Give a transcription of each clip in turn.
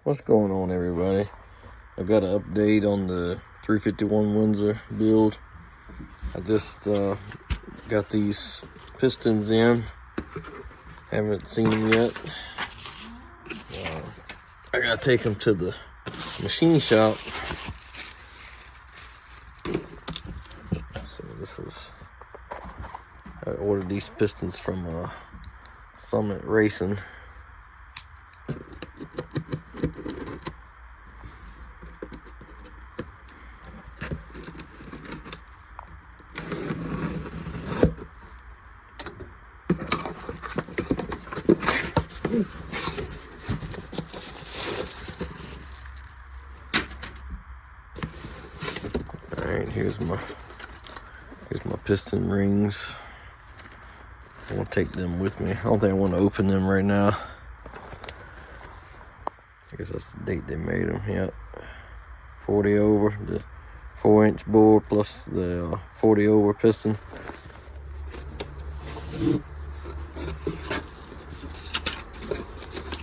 What's going on, everybody? I've got an update on the 351 Windsor build. I just got these pistons in. Haven't seen them yet. I gotta take them to the machine shop. So this is, I ordered these pistons from Summit Racing. Alright, here's my piston rings. I want to take them with me. I don't think I want to open them right now. I guess that's the date they made them. Yep. 40 over, the 4-inch bore plus the 40 over piston.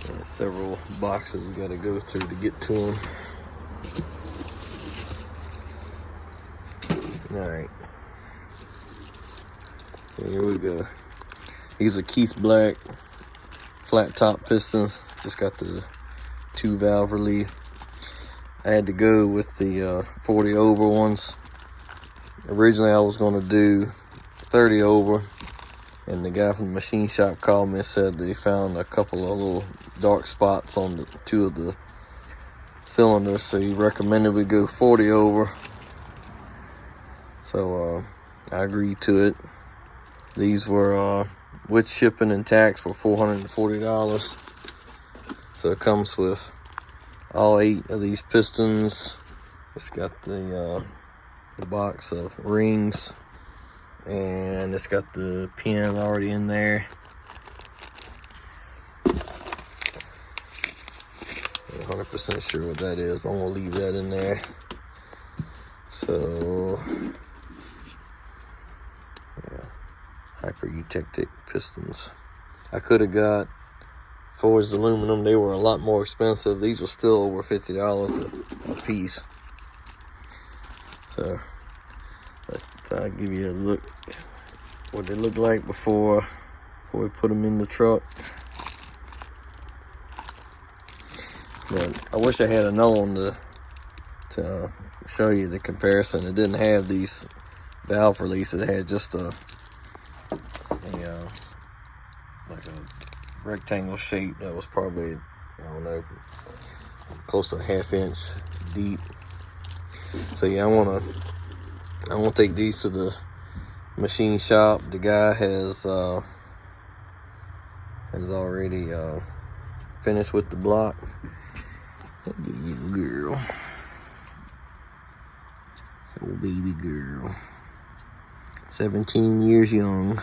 And several boxes you got to go through to get to them. Alright. Here we go. These are Keith Black flat top pistons. Just got the 2 valve relief. I had to go with the 40 over ones. Originally I was going to do 30 over, and the guy from the machine shop called me and said that he found a couple of little dark spots on the 2 of the cylinders, so he recommended we go 40 over. So I agreed to it. These were with shipping and tax for $440. So it comes with all 8 of these pistons. It's got the box of rings, and it's got the pin already in there. 100% sure what that is, but I'm gonna leave that in there. So yeah, hyper eutectic pistons. I could have got forged aluminum. They were a lot more expensive. These were still over $50 a piece. So I'll give you a look what they look like before we put them in the truck. But I wish I had another one to show you the comparison. It didn't have these valve releases. It had just like a rectangle shape that was probably, I don't know, close to a 1/2 inch deep. So yeah, I want to take these to the machine shop. The guy has already finished with the block. Girl, oh baby girl, 17 years young.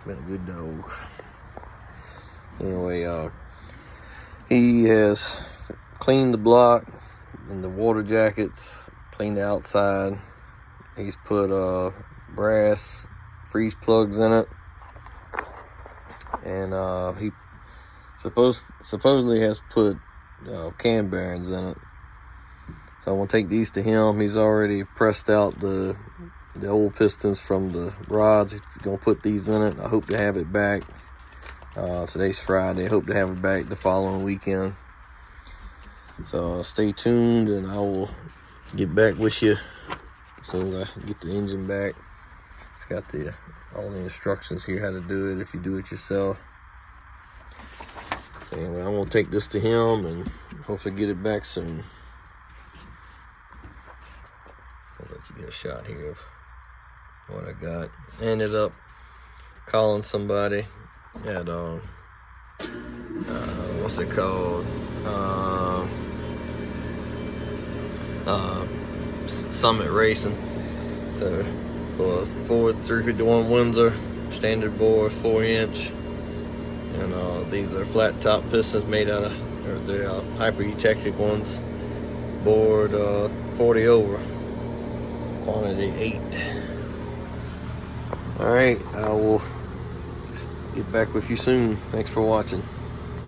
Been a good dog. Anyway, he has cleaned the block and the water jackets, cleaned the outside. He's put brass freeze plugs in it, and he supposedly has put cam bearings in it. So I'm gonna take these to him. He's already pressed out the old pistons from the rods. He's gonna put these in it. I hope to have it back. Today's Friday. I hope to have it back the following weekend. So stay tuned, and I will get back with you as soon as I get the engine back. It's got all the instructions here how to do it if you do it yourself. Anyway, I'm gonna take this to him and hopefully get it back soon. I'll let you get a shot here of what I got. Ended up calling somebody at what's it called? Summit Racing. So for a Ford 351 Windsor, standard bore, 4-inch. And these are flat top pistons made out of, or they're hyper eutectic ones, bored 40 over, quantity 8. All right, I will get back with you soon. Thanks for watching.